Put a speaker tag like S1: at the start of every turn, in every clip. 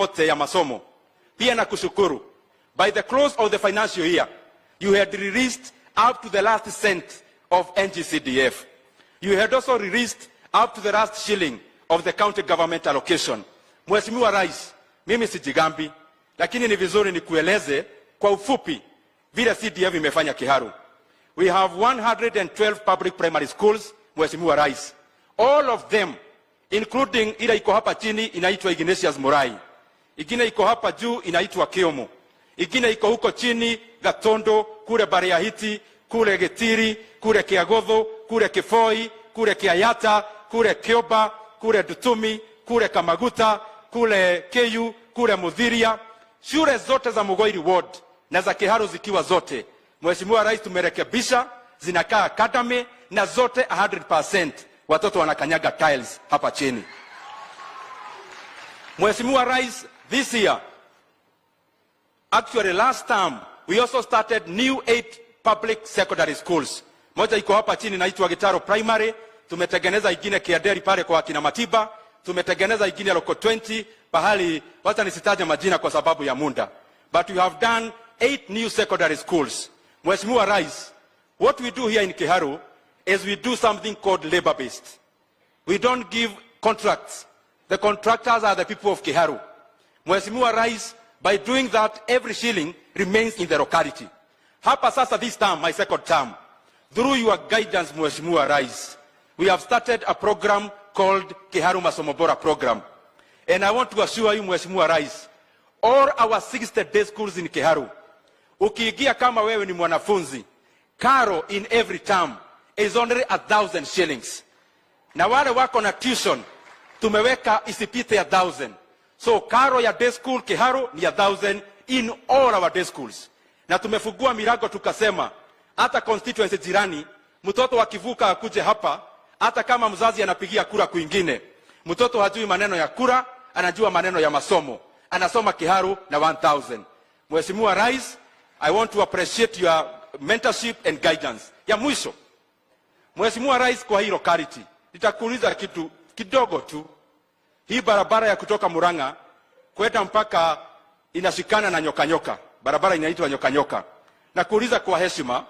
S1: yote ya masomo. Pia na kushukuru. By the close of the financial year, you had released up to the last cent of NGCDF. You had also released up to the last shilling of the county government allocation. Mheshimiwa Rais, mimi sijigambi, lakini ni vizuri nikueleze kwa ufupi vile CDF imefanya Kiharu. We have 112 public primary schools, Mheshimiwa Rais. All of them, including ile iko hapa chini inaitwa Ignatius Murai. Ingine iko hapa juu inaitwa Kiomo. Ingine iko huko chini Gatondo, kule Bariahiti, kule Getiri, kule Kiagodho, kule Kifoi, kule Kiayata, kule Kioba, kule Dutumi, kule Kamaguta, kule Keyu, kule Mudhiria. Shule zote za Mugoiri Ward na za Kiharu zikiwa zote, Mheshimiwa Rais, tumerekebisha, zinakaa academy na zote 100% watoto wanakanyaga tiles hapa chini. Mheshimiwa Rais, this year, actually last term, we also started new 8 public secondary schools. Moja iko hapa chini inaitwa Gitaro Primary, tumetengeneza ingine Kiaderi pale kwa akina Matiba, tumetengeneza ingine Loko 20 pahali, wacha nisitaje majina kwa sababu ya muda. But we have done 8 new secondary schools. Mheshimiwa Rais, what we do here in Kiharu is we do something called labor-based. We don't give contracts. The contractors are the people of Kiharu. Mheshimiwa Rais, by doing that, every shilling remains in the locality. Hapa sasa this term, my second term, through your guidance, Mheshimiwa Rais, we have started a program called Kiharu Masomo Bora program. And I want to assure you, Mheshimiwa Rais, all our 60-day schools in Kiharu, ukiingia kama wewe ni mwanafunzi, karo in every term is only 1,000 shillings. Na wale wako na tuition, tumeweka isipite 1,000. So karo ya day school Kiharu ni 1,000 in all our day schools. Na tumefungua mirago tukasema, hata constituency jirani, mtoto akivuka akuje hapa, hata kama mzazi anapigia kura kwingine, mtoto hajui maneno ya kura, anajua maneno ya masomo. Anasoma Kiharu na 1,000. Mheshimiwa Rais, I want to appreciate your mentorship and guidance. Ya mwisho, Mheshimiwa Rais, kwa hii locality, nitakuuliza kitu kidogo tu. Hii barabara ya kutoka Murang'a kwenda mpaka inashikana na Nyoka. Barabara inaitwa Nyoka. Na kuuliza kwa heshima,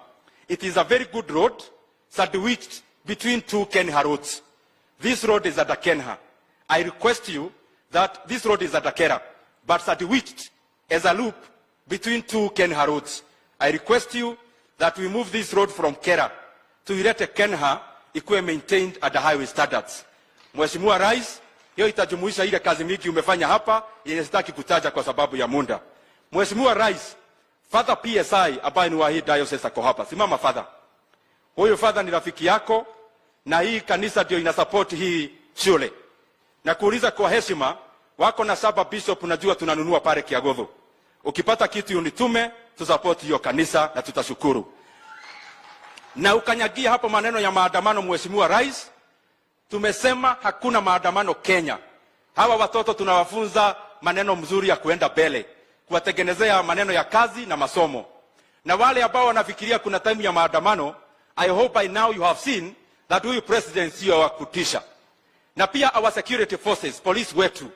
S1: it is a very good road sandwiched between 2 Kenha roads. This road is at Kenha. I request you that this road is at Akera, but sandwiched as a loop between 2 Kenha roads. I request you that we move this road from Kera to ilete Kenha ikuwe maintained at the highway standards. Mheshimiwa Rais, hiyo itajumuisha ile kazi mingi umefanya hapa, yenye sitaki kutaja kwa sababu ya muda. Mheshimiwa Rais, Father PSI ambaye ni wa hii diocese ako hapa. Simama Father. Huyo Father ni rafiki yako na hii kanisa ndio inasupport hii shule. Na kuuliza kwa heshima, wako na saba bishop unajua tunanunua pale Kiagodho. Ukipata kitu unitume, tusupport hiyo kanisa na tutashukuru. Na ukanyagia hapo maneno ya maandamano, Mheshimiwa Rais, tumesema hakuna maandamano Kenya. Hawa watoto tunawafunza maneno mzuri ya kuenda mbele, kuwatengenezea maneno ya kazi na masomo. Na wale ambao wanafikiria kuna time ya maandamano, I hope by now you have seen that we president sio wa kutisha. Na pia our security forces, police wetu,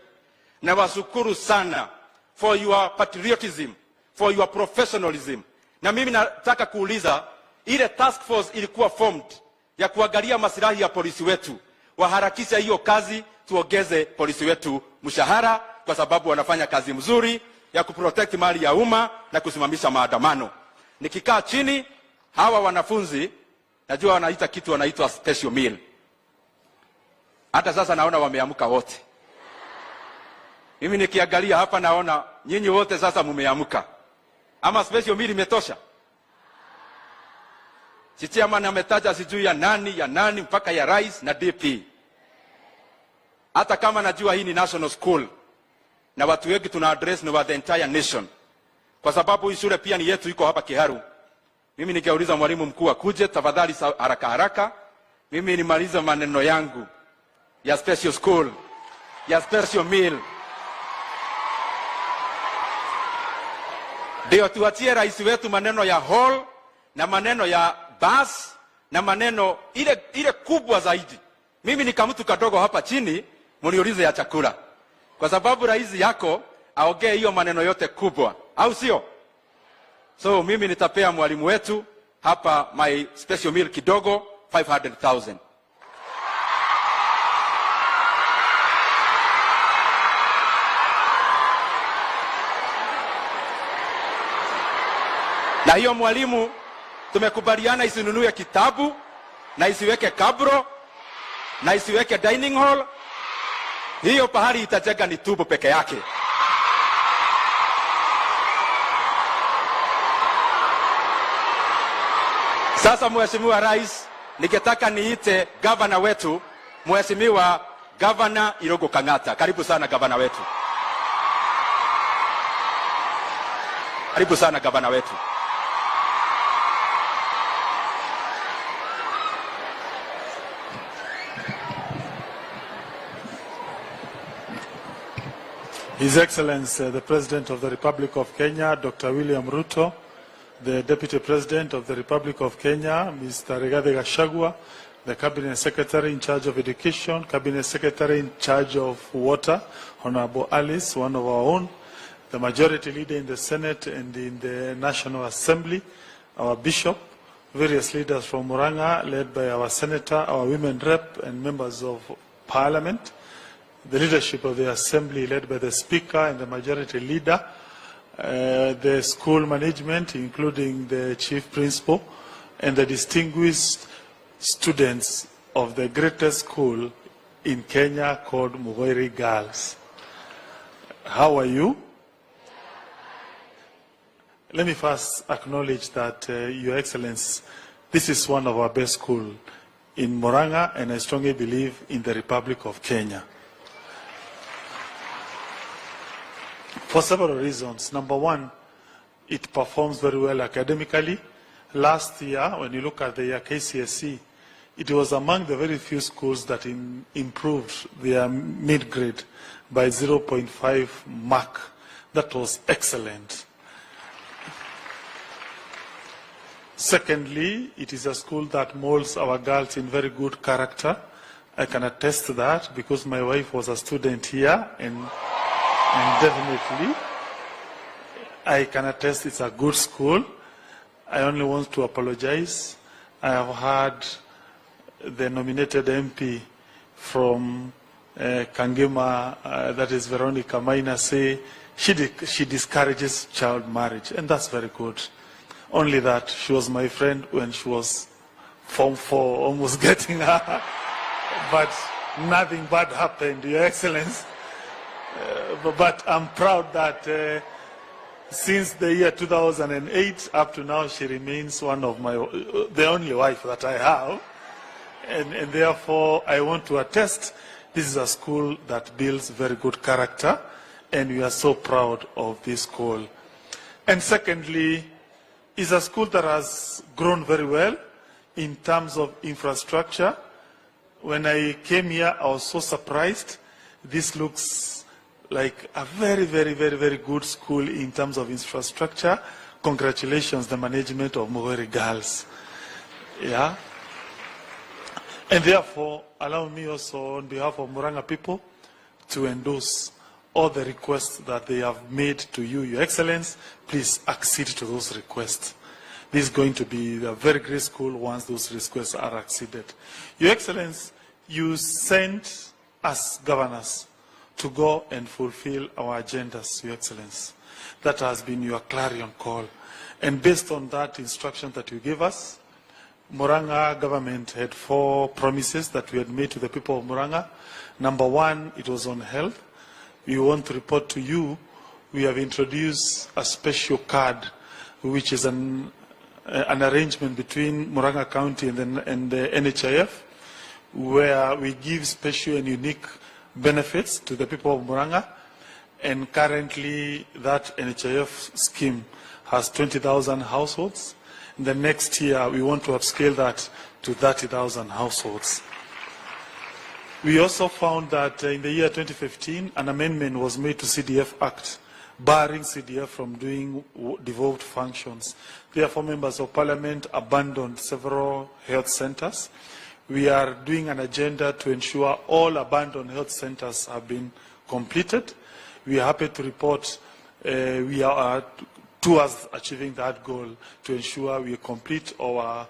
S1: na washukuru sana for your patriotism, for your professionalism. Na mimi nataka kuuliza, ile task force ilikuwa formed ya kuangalia maslahi ya polisi wetu, waharakisha hiyo kazi, tuongeze polisi wetu mshahara kwa sababu wanafanya kazi mzuri ya kuprotect mali ya umma na kusimamisha maandamano. Nikikaa chini, hawa wanafunzi najua wanaita kitu wanaitwa special meal. Hata sasa naona wameamka wote. Mimi nikiangalia hapa naona nyinyi wote sasa mumeamka. Ama special meal imetosha? Chairman ametaja sijui ya nani mpaka ya rais na DP. Hata kama najua hii ni national school na watu wengi tuna address ni wa the entire nation. Kwa sababu hii shule pia ni yetu, iko hapa Kiharu. Mimi nikauliza mwalimu mkuu akuje, tafadhali haraka. Mimi nimaliza maneno yangu ya special school, ya special meal. Ndio tuachie rais wetu maneno ya hall na maneno ya bus na maneno ile kubwa zaidi. Mimi ni kama mtu kadogo hapa chini, mniulize ya chakula. Kwa sababu rais yako aongee hiyo maneno yote kubwa, au sio? So mimi nitapea mwalimu wetu hapa my special meal kidogo 500,000. Na hiyo mwalimu tumekubaliana isinunue kitabu na isiweke kabro na isiweke dining hall. Hiyo pahali itajenga ni tubu peke yake. Sasa Mheshimiwa Rais, ningetaka niite gavana wetu, Mheshimiwa Gavana Irungu Kang'ata. Karibu sana gavana wetu. Karibu sana gavana wetu.
S2: His Excellency, the President of the Republic of Kenya, Dr. William Ruto, the Deputy President of the Republic of Kenya, Mr. Rigathi Gachagua, the Cabinet Secretary in charge of Education, Cabinet Secretary in charge of Water, Honorable Alice, one of our own, the Majority Leader in the Senate and in the National Assembly, our Bishop, various leaders from Murang'a, led by our Senator, our Women Rep and members of Parliament, the leadership of the Assembly led by the Speaker and the Majority Leader, the school management, including the Chief Principal, and the distinguished students of the greatest school in Kenya called Mugweri Girls. How are you? Let me first acknowledge that, Your Excellency, this is one of our best schools in Murang'a, and I strongly believe in the Republic of Kenya. For several reasons. Number one, it performs very well academically. Last year, when you look at the year KCSE, it was among the very few schools that improved their mid-grade by 0.5 mark. That was excellent. Secondly, it is a school that molds our girls in very good character. I can attest to that because my wife was a student here, and definitely, I can attest it's a good school. I only want to apologize. I have heard the nominated MP from Kangema, that is Veronica Maina, say she discourages child marriage, and that's very good. Only that she was my friend when she was Form 4, almost getting her, but nothing bad happened, Your Excellency. But I'm proud that since the year 2008 up to now, she remains one of the only wife that I have. And therefore, I want to attest, this is a school that builds very good character, and we are so proud of this school. And secondly, it's a school that has grown very well in terms of infrastructure. When I came here, I was so surprised. This looks like a very, very, very, very good school in terms of infrastructure. Congratulations, the management of Mugweri Girls. Yeah. And therefore, allow me also on behalf of Murang'a people to endorse all the requests that they have made to you, Your Excellency. Please accede to those requests. This is going to be a very great school once those requests are acceded. Your Excellency, you sent us governors to go and fulfill our agendas, Your Excellency. That has been your clarion call. And based on that instruction that you gave us, Murang'a government had 4 promises that we had made to the people of Murang'a. Number one, it was on health. We want to report to you, we have introduced a special card, which is an arrangement between Murang'a County and the NHIF, where we give special and unique benefits to the people of Murang'a, and currently that NHIF scheme has 20,000 households. In the next year, we want to upscale that to 30,000 households. We also found that in the year 2015, an amendment was made to CDF Act, barring CDF from doing devolved functions. Therefore, members of Parliament abandoned several health centers. We are doing an agenda to ensure all abandoned health centers have been completed. we are happy to report we are towards achieving that goal to ensure we complete our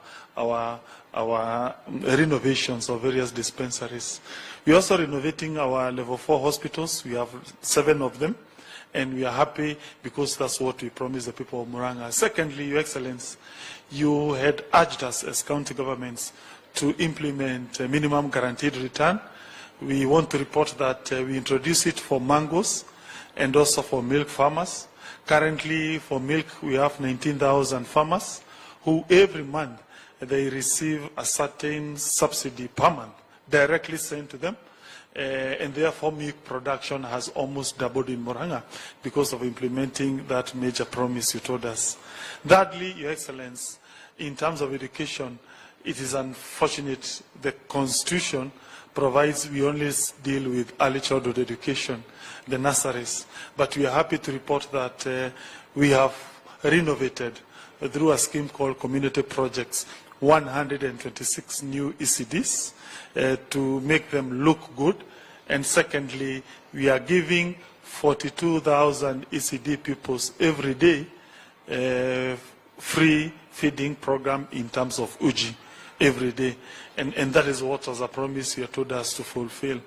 S2: renovations of various dispensaries. We are also renovating our level 4 hospitals. We have 7 of them, and we are happy because that's what we promised the people of Murang'a. Secondly, Your Excellency, you had urged us as county governments to implement a minimum guaranteed return. We want to report that we introduce it for mangoes and also for milk farmers. Currently, for milk, we have 19,000 farmers who every month they receive a certain subsidy per month directly sent to them. And therefore, milk production has almost doubled in Murang'a because of implementing that major promise you told us. Thirdly, Your Excellency, in terms of education, it is unfortunate the Constitution provides we only deal with early childhood education, the nurseries. But we are happy to report that we have renovated through a scheme called Community Projects 126 new ECDs to make them look good. And secondly, we are giving 42,000 ECD pupils every day free feeding program in terms of Uji every day. And that is what was a promise you told us to fulfill.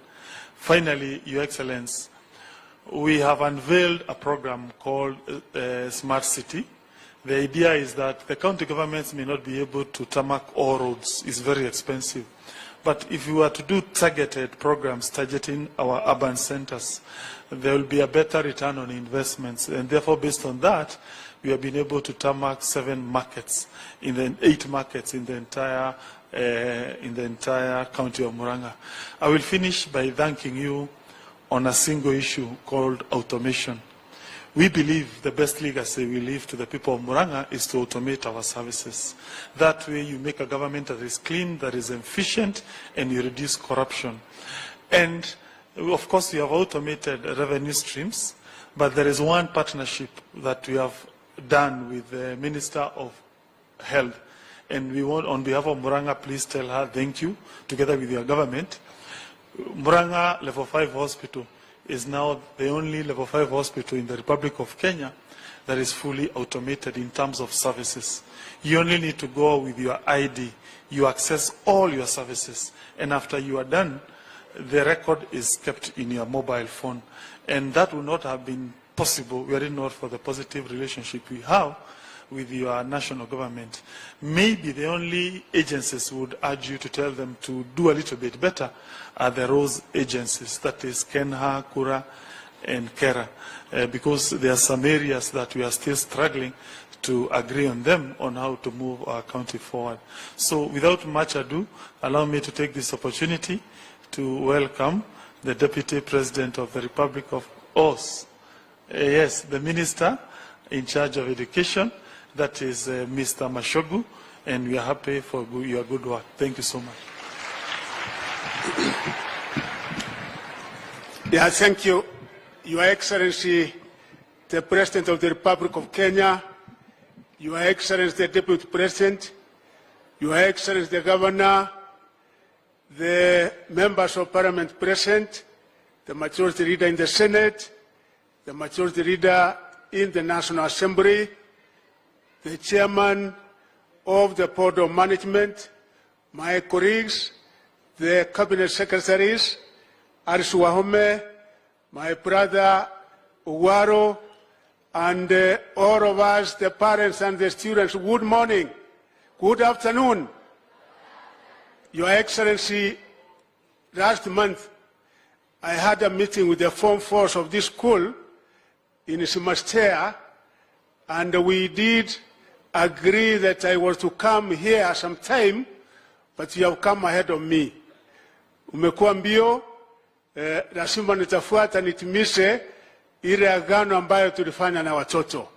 S2: Finally, Your Excellency, we have unveiled a program called Smart City. The idea is that the county governments may not be able to tarmac all roads. It's very expensive. But if we were to do targeted programs targeting our urban centers, there will be a better return on investments. And therefore, based on that, we have been able to tarmac 8 markets in the entire county of Murang'a. I will finish by thanking you on a single issue called automation. We believe the best legacy we leave to the people of Murang'a is to automate our services. That way you make a government that is clean, that is efficient, and you reduce corruption. And of course you have automated revenue streams, but there is one partnership that we have done with the Minister of Health. And we want, on behalf of Murang'a, please tell her thank you, together with your government. Murang'a Level 5 Hospital is now the only Level 5 hospital in the Republic of Kenya that is fully automated in terms of services. You only need to go with your ID. You access all your services. And after you are done, the record is kept in your mobile phone. And that would not have been possible were it not for the positive relationship we have with your national government. Maybe the only agencies would urge you to tell them to do a little bit better are the ROSE agencies, that is Kenha, Kura, and Kera, because there are some areas that we are still struggling to agree on them on how to move our county forward. So without much ado, allow me to take this opportunity to welcome the Deputy President of the Republic of Oz. Yes, the Minister in charge of education, that is Mr. Mashogu, and we are happy for your good work. Thank you so much.
S3: Yeah, thank you, Your Excellency, the President of the Republic of Kenya, Your Excellency, the Deputy President, Your Excellency, the Governor, the members of Parliament present, the Majority Leader in the Senate, the Majority Leader in the National Assembly, the Chairman of the Board of Management, my colleagues, the Cabinet Secretaries, Aris Wahome, my brother Uwaro, and all of us, the parents and the students, good morning, good afternoon. Your Excellency, last month I had a meeting with the Form 4s of this school in Simastea, and we did agree that I was to come here sometime, but you have come ahead of me. Umekuwa mbio, lazima nitafuata nitimishe ile agano ambayo tulifanya na watoto.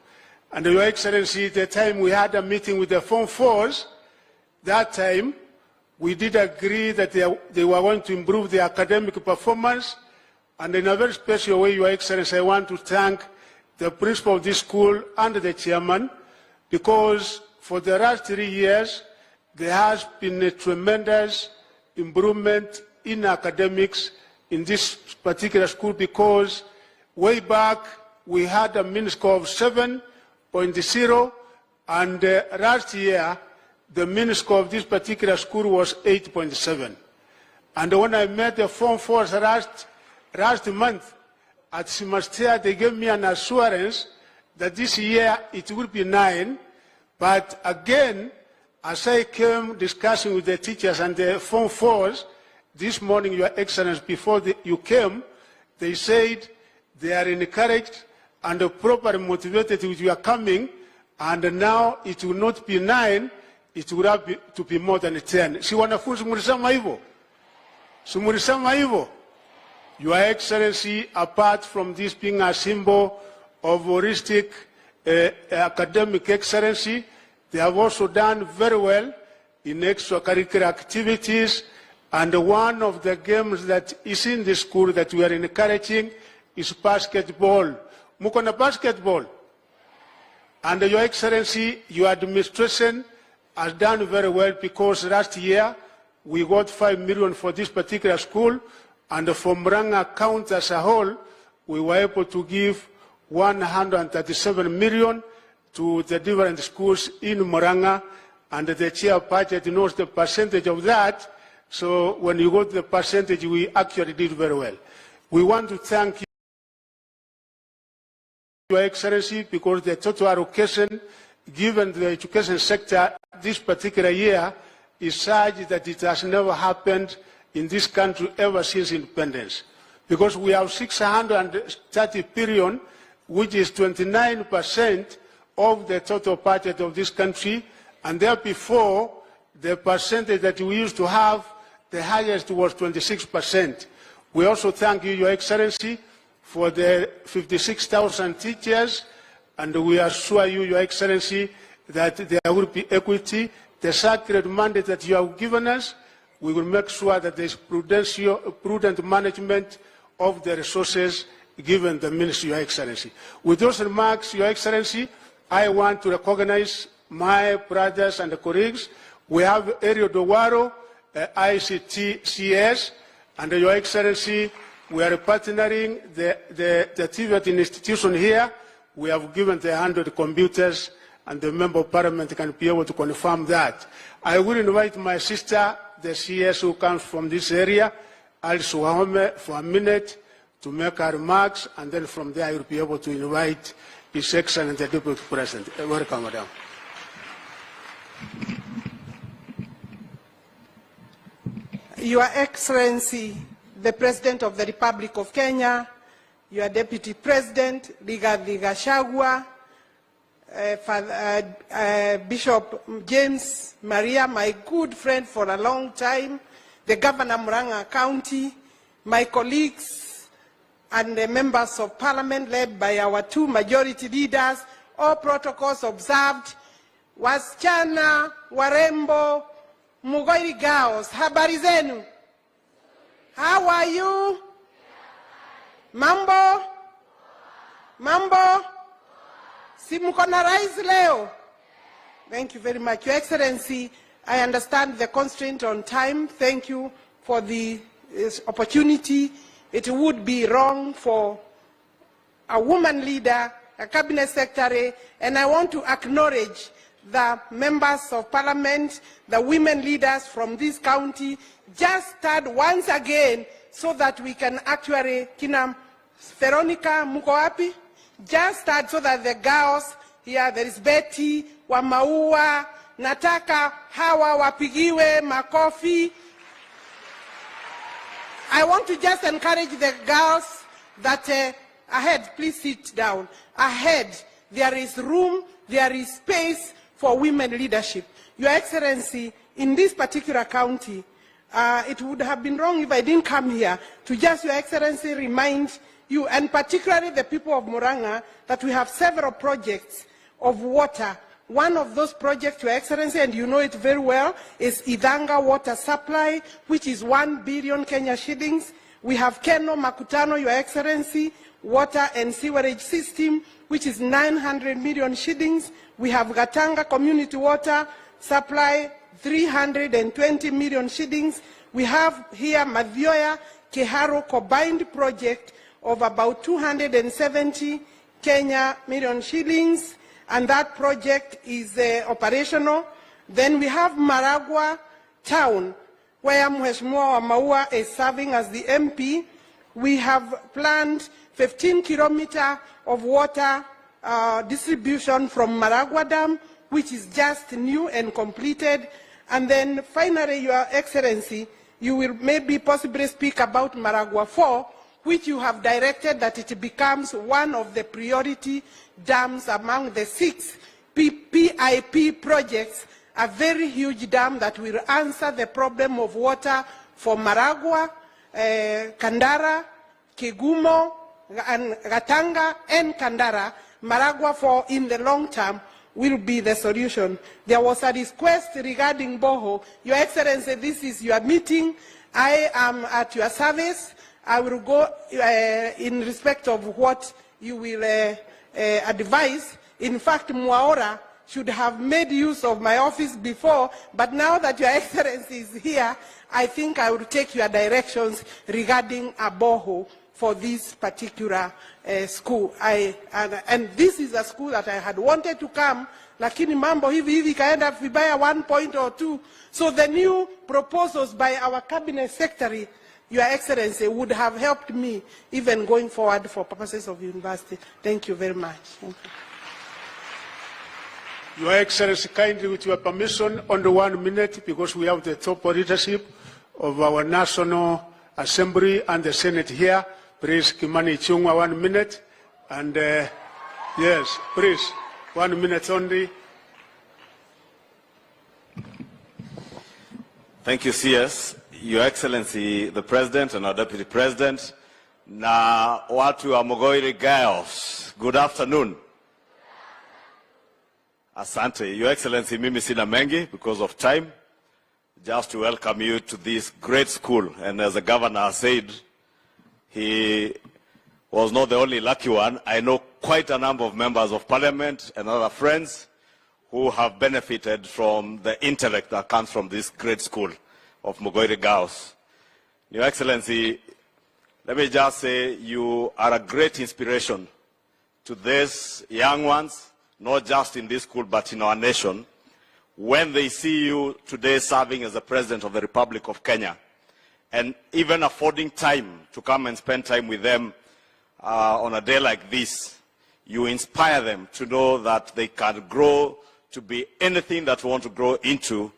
S3: And Your Excellency, the time we had a meeting with the Form 4s, that time we did agree that they were going to improve their academic performance. And in a very special way, Your Excellency, I want to thank the principal of this school and the chairman, because for the last 3 years, there has been a tremendous improvement in academics in this particular school, because Way back, we had a mean score of 7.0, and last year, the mean score of this particular school was 8.7. And when I met the Form 4s last month at Simastea, they gave me an assurance that this year it will be 9. But again, as I came discussing with the teachers and the Form 4s, this morning, Your Excellency, before you came, they said they are encouraged and properly motivated with your coming, and now it will not be 9, it will have to be more than 10. Si wanafunzi mulisema hivyo? Si mulisema hivyo? Your Excellency, apart from this being a symbol of holistic academic excellency, they have also done very well in extracurricular activities, and one of the games that is in the school that we are encouraging is basketball. Muko na basketball? And Your Excellency, your administration has done very well, because last year we got 5 million for this particular school, and from Murang'a County as a whole, we were able to give 137 million to the different schools in Murang'a, and the chair budget knows the percentage of that. So when you got the percentage, we actually did very well. We want to thank you, Your Excellency, because the total allocation given to the education sector this particular year is such that it has never happened in this country ever since independence. Because we have 630 billion, which is 29% of the total budget of this country, and there before, the percentage that we used to have, the highest was 26%. We also thank you, Your Excellency, for the 56,000 teachers, and we assure you, Your Excellency, that there will be equity. The sacred mandate that you have given us, we will make sure that there is prudent management of the resources given the Ministry, Your Excellency. With those remarks, Your Excellency, I want to recognize my brothers and colleagues. We have Erio Dowaro, ICT CS, and Your Excellency, we are partnering the TVET institution here. We have given the 100 computers, and the Member of Parliament can be able to confirm that. I will invite my sister, the CS who comes from this area, Alice Wahome, for a minute to make her remarks, and then from there I will be able to invite His Excellency the Deputy President. Welcome, Madam.
S4: Your Excellency, the President of the Republic of Kenya, your Deputy President, Rigathi Gachagua, Bishop James Maria, my good friend for a long time, the Governor of Murang'a County, my colleagues and the members of Parliament led by our two majority leaders, all protocols observed. Wasichana, warembo, Mugoi girls, habari zenu? How are you? Mambo? Mambo? Si mko na rais leo? Thank you very much. Your Excellency, I understand the constraint on time. Thank you for the opportunity. It would be wrong for a woman leader, a cabinet secretary, and I want to acknowledge the members of Parliament, the women leaders from this county, just start once again so that we can actually, kina Veronica Mukoapi, just start so that the girls here, there is Betty, Wamaua, Nataka, Hawa, wapigiwe, makofi. I want to just encourage the girls that ahead, please sit down. Ahead, there is room, there is space for women leadership. Your Excellency, in this particular county, it would have been wrong if I didn't come here to just, Your Excellency, remind you, and particularly the people of Murang'a, that we have several projects of water. One of those projects, Your Excellency, and you know it very well, is Idanga Water Supply, which is 1 billion Kenya shillings. We have Keno Makutano, Your Excellency, Water and Sewerage System, which is 900 million shillings. We have Gatanga Community Water Supply, 320 million shillings. We have here Madhyoya Kiharu combined project of about 270 Kenya million shillings, and that project is operational. Then we have Maragua town, where Mheshimiwa Maua is serving as the MP. We have planned 15 kilometers of water distribution from Maragua Dam, which is just new and completed. And then finally, Your Excellency, you will maybe possibly speak about Maragua 4, which you have directed that it becomes one of the priority dams among the 6 PIP projects, a very huge dam that will answer the problem of water for Maragua, Kandara, Kigumo, and Gatanga, and Kandara. Maragua 4 in the long term will be the solution. There was a request regarding Boho. Your Excellency, this is your meeting. I am at your service. I will go in respect of what you will advise. In fact, Mwaora should have made use of my office before, but now that Your Excellency is here, I think I will take your directions regarding a Boho for this particular school. And this is a school that I had wanted to come, lakini mambo hivi kaenda vibaya 1 point or 2. So the new proposals by our cabinet secretary, Your Excellency, would have helped me even going forward for purposes of university. Thank you very much. Thank you.
S3: Your Excellency, kindly with your permission, under 1 minute, because we have the top leadership of our National Assembly and the Senate here. Please, Kimani Ichung'wa, 1 minute. And yes, please, 1 minute only.
S5: Thank you, CS. Your Excellency, the President and our Deputy President, na watu wa Mogoiri Girls, good afternoon. Asante. Your Excellency, mimi sina mengi because of time. Just to welcome you to this great school. And as the Governor said, he was not the only lucky one. I know quite a number of members of Parliament and other friends who have benefited from the intellect that comes from this great school of Mogoiri Girls. Your Excellency, let me just say you are a great inspiration to these young ones, not just in this school but in our nation, when they see you today serving as the President of the Republic of Kenya, and even affording time to come and spend time with them on a day like this. You inspire them to know that they can grow to be anything that we want to grow into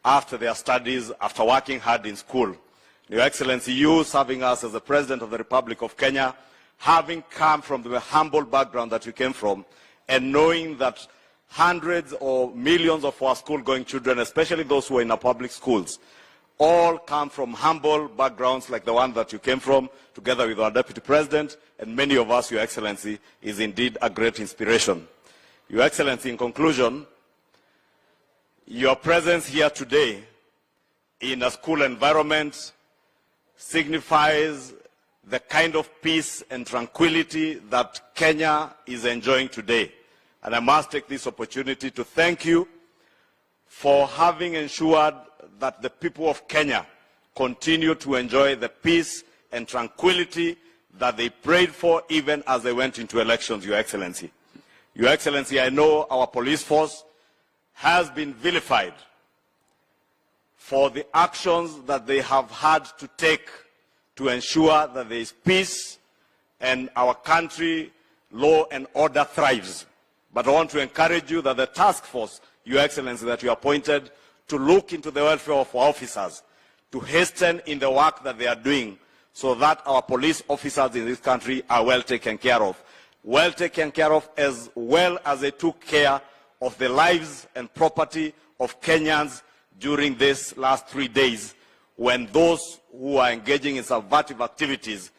S5: after their studies, after working hard in school. Your Excellency, you serving us as the President of the Republic of Kenya, having come from the humble background that you came from, and knowing that hundreds or millions of our school-going children, especially those who are in our public schools, all come from humble backgrounds like the one that you came from, together with our Deputy President, and many of us, Your Excellency, is indeed a great inspiration. Your Excellency, in conclusion, your presence here today in a school environment signifies the kind of peace and tranquility that Kenya is enjoying today. And I must take this opportunity to thank you for having ensured that the people of Kenya continue to enjoy the peace and tranquility that they prayed for even as they went into elections, Your Excellency. Your Excellency, I know our police force has been vilified for the actions that they have had to take to ensure that there is peace and our country, law and order thrives. But I want to encourage you that the task force, Your Excellency, that you appointed to look into the welfare of our officers, to hasten in the work that they are doing so that our police officers in this country are well taken care of. Well taken care of as well as they took care of the lives and property of Kenyans during these last 3 days when those who are engaging in subversive activities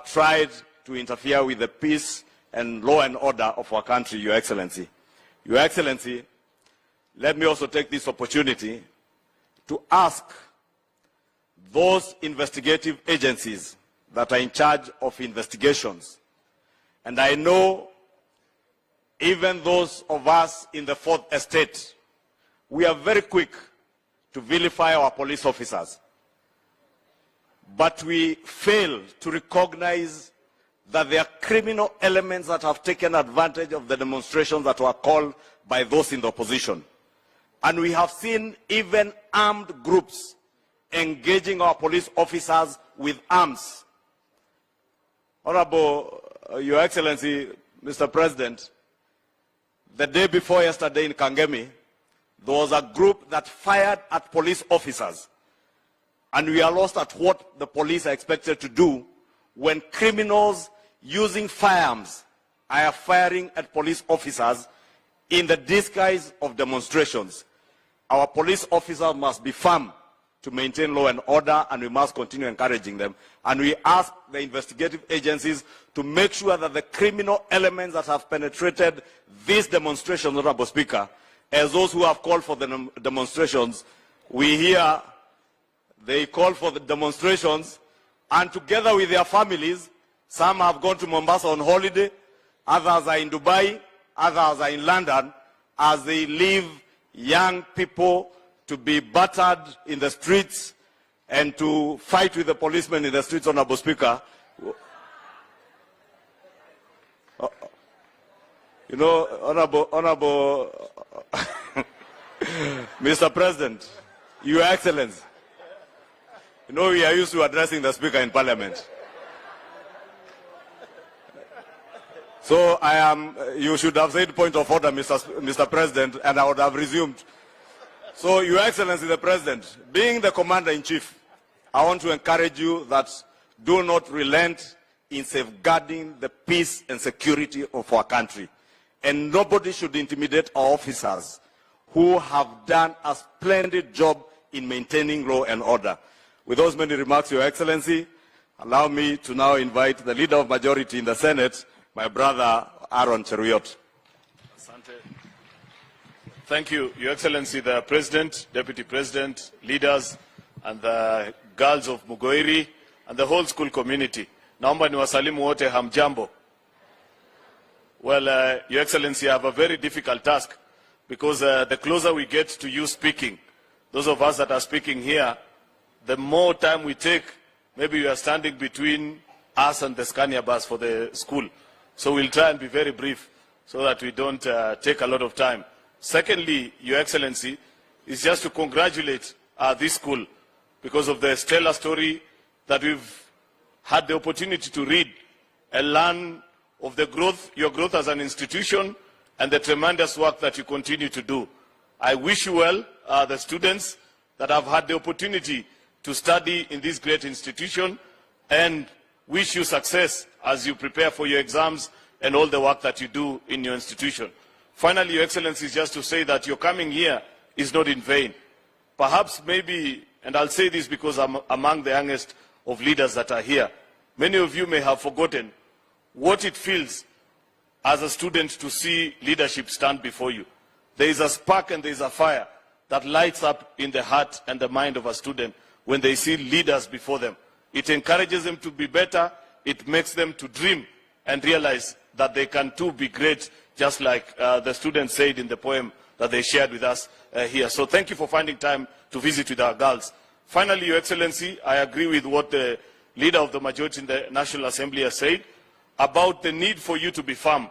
S5: tried to interfere with the peace and law and order of our country, Your Excellency. Your Excellency, let me also take this opportunity to ask those investigative agencies that are in charge of investigations, and I know even those of us in the Fourth Estate, we are very quick to vilify our police officers, but we fail to recognize that there are criminal elements that have taken advantage of the demonstrations that were called by those in the opposition. And we have seen even armed groups engaging our police officers with arms. Honorable, Your Excellency, Mr. President, the day before yesterday in Kangemi, there was a group that fired at police officers. And we are lost at what the police are expected to do when criminals using firearms are firing at police officers in the disguise of demonstrations. Our police officers must be firm to maintain law and order, and we must continue encouraging them. And we ask the investigative agencies to make sure that the criminal elements that have penetrated these demonstrations, Honorable Speaker, as those who have called for the demonstrations, we hear they call for the demonstrations, and together with their families, some have gone to Mombasa on holiday, others are in Dubai, others are in London, as they leave young people to be battered in the streets and to fight with the policemen in the streets, Honorable Speaker. You know, Honorable Mr. President, Your Excellency, you know we are used to addressing the Speaker in Parliament. So you should have said point of order, Mr. President, and I would have resumed. So, Your Excellency the President, being the Commander-in-Chief, I want to encourage you that do not relent in safeguarding the peace and security of our country. And nobody should intimidate our officers who have done a splendid job in maintaining law and order. With those many remarks, Your Excellency, allow me to now invite the Leader of Majority in the Senate, my brother Aaron Cheruiyot.
S6: Thank you, Your Excellency, the President, Deputy President, leaders, and the girls of Mugoiri, and the whole school community. Naomba niwasalimu wote hamjambo. Well, Your Excellency, I have a very difficult task because the closer we get to you speaking, those of us that are speaking here, the more time we take, maybe you are standing between us and the Scania bus for the school. So we'll try and be very brief so that we don't take a lot of time. Secondly, Your Excellency, is just to congratulate this school because of the stellar story that we've had the opportunity to read and learn of the growth, your growth as an institution, and the tremendous work that you continue to do. I wish you well, the students that have had the opportunity to study in this great institution, and wish you success as you prepare for your exams and all the work that you do in your institution. Finally, Your Excellency, just to say that your coming here is not in vain. Perhaps maybe, and I'll say this because I'm among the youngest of leaders that are here, many of you may have forgotten what it feels as a student to see leadership stand before you. There is a spark and there is a fire that lights up in the heart and the mind of a student when they see leaders before them. It encourages them to be better, it makes them to dream and realize that they can too be great, just like the students said in the poem that they shared with us here. So thank you for finding time to visit with our girls. Finally, Your Excellency, I agree with what the Leader of the Majority in the National Assembly has said about the need for you to be firm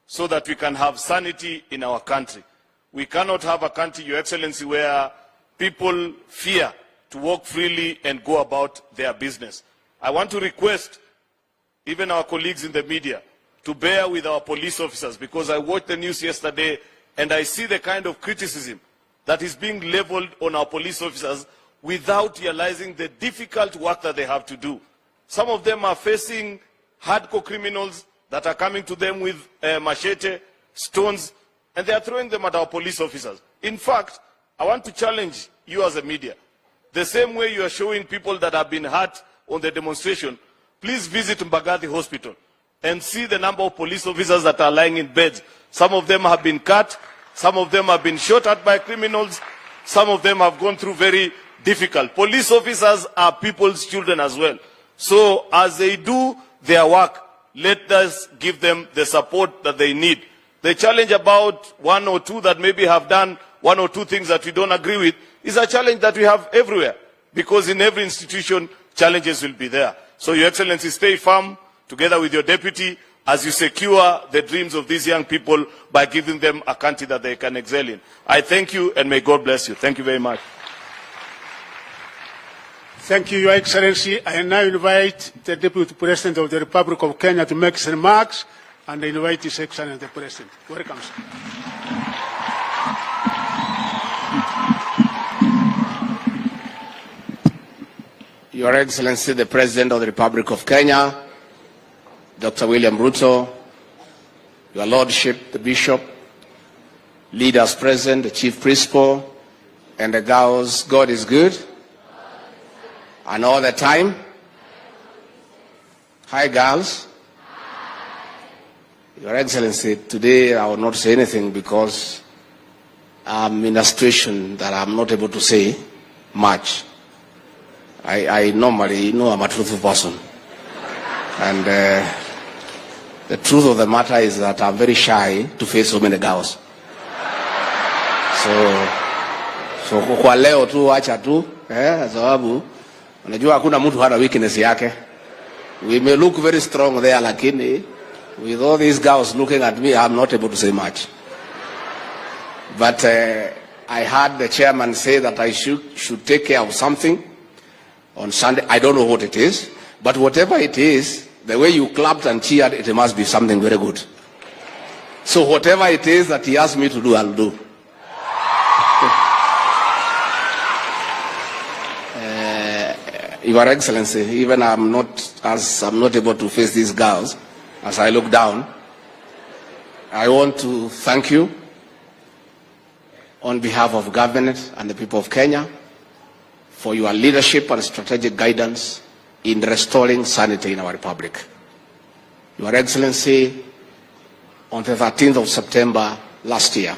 S6: so that we can have sanity in our country. We cannot have a country, Your Excellency, where people fear to walk freely and go about their business. I want to request even our colleagues in the media to bear with our police officers, because I watched the news yesterday and I see the kind of criticism that is being leveled on our police officers without realizing the difficult work that they have to do. Some of them are facing hardcore criminals that are coming to them with machete, stones, and they are throwing them at our police officers. In fact, I want to challenge you as a media. The same way you are showing people that have been hurt on the demonstration, please visit Mbagathi Hospital and see the number of police officers that are lying in beds. Some of them have been cut, some of them have been shot at by criminals, some of them have gone through very difficult. Police officers are people's children as well. So as they do their work, let us give them the support that they need. The challenge about one or two that maybe have done one or two things that we don't agree with is a challenge that we have everywhere, because in every institution, challenges will be there. So, Your Excellency, stay firm to together with your deputy, as you secure the dreams of these young people by giving them a country that they can excel in. I thank you, and may God bless you. Thank you very much.
S3: Thank you, Your Excellency. I now invite the Deputy President of the Republic of Kenya to make his remarks, and I invite His Excellency the President. Welcome, sir.
S7: Your Excellency, the President of the Republic of Kenya, Dr. William Ruto, Your Lordship, the Bishop, leaders present, the Chief Principal, and the girls, God is good. And all the time. Hi, girls. Your Excellency, today I will not say anything because I'm in a situation that I'm not able to say much. I normally know I'm a truthful person. And the truth of the matter is that I'm very shy to face so many girls. So kwa leo tu acha tu, sababu unajua hakuna mtu hana weakness yake. We may look very strong there, lakini with all these girls looking at me, I'm not able to say much. But I heard the chairman say that I should take care of something on Sunday. I don't know what it is, but whatever it is, the way you clapped and cheered, it must be something very good. So whatever it is that he asked me to do, I'll do. Your Excellency, even I'm not able to face these girls, as I look down, I want to thank you on behalf of government and the people of Kenya for your leadership and strategic guidance in restoring sanity in our republic. Your Excellency, on the 13th of September last year,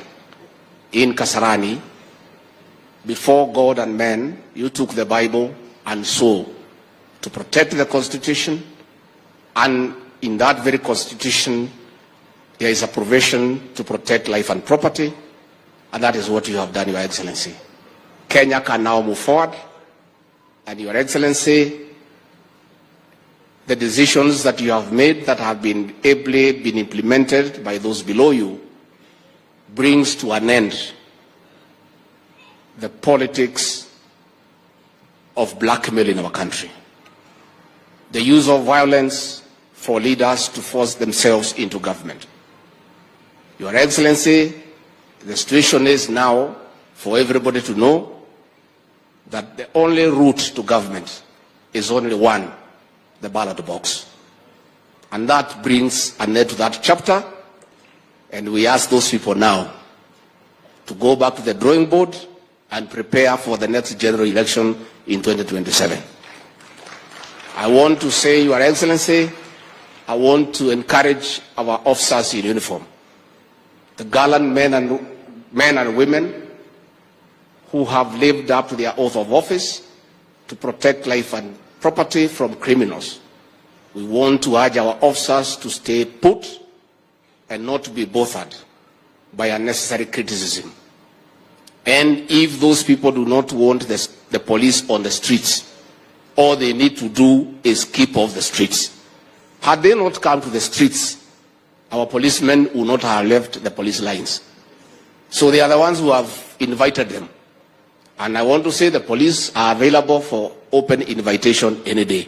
S7: in Kasarani, before God and men, you took the Bible and swore to protect the Constitution, and in that very Constitution, there is a provision to protect life and property, and that is what you have done, Your Excellency. Kenya can now move forward, and Your Excellency, the decisions that you have made that have been ably been implemented by those below you brings to an end the politics of blackmail in our country. The use of violence for leaders to force themselves into government. Your Excellency, the situation is now for everybody to know that the only route to government is only one, the ballot box. And that brings an end to that chapter, and we ask those people now to go back to the drawing board and prepare for the next general election in 2027. I want to say, Your Excellency, I want to encourage our officers in uniform, the gallant men and women who have lived up to their oath of office to protect life and property from criminals. We want to urge our officers to stay put and not to be bothered by unnecessary criticism. And if those people do not want the police on the streets, all they need to do is keep off the streets. Had they not come to the streets, our policemen would not have left the police lines. So they are the ones who have invited them. And I want to say the police are available for open invitation any day.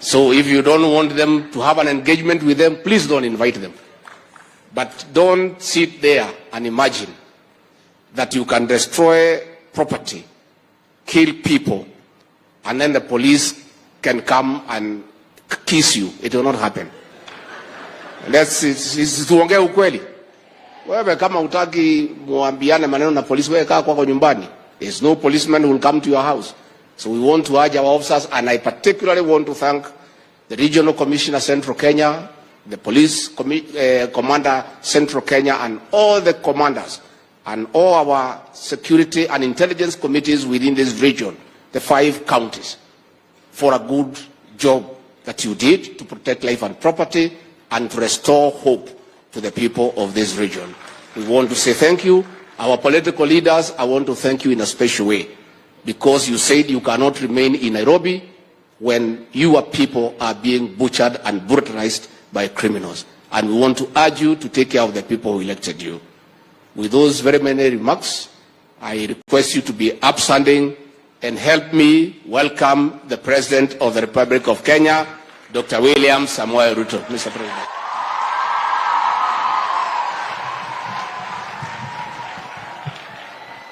S7: So if you don't want them to have an engagement with them, please don't invite them. But don't sit there and imagine that you can destroy property, kill people, and then the police can come and kiss you. It will not happen. Tuongee ukweli. Wewe kama hutaki muambiane maneno na polisi, wewe kaa kwako nyumbani. There's no policeman who will come to your house. So we want to urge our officers, and I particularly want to thank the Regional Commissioner Central Kenya, the Police Commander Central Kenya, and all the commanders, and all our security and intelligence committees within this region, the 5 counties, for a good job that you did to protect life and property and to restore hope to the people of this region. We want to say thank you. Our political leaders, I want to thank you in a special way, because you said you cannot remain in Nairobi when your people are being butchered and brutalized by criminals. And we want to urge you to take care of the people who elected you. With those very many remarks, I request you to be upstanding and help me welcome the President of the Republic of Kenya, Dr. William Samoei Ruto. Mr. President.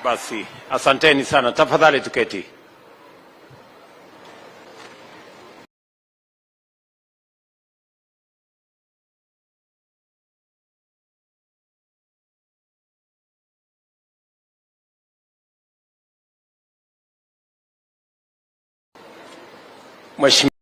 S8: Basi, asanteni sana. Tafadhali tuketi. Mheshimiwa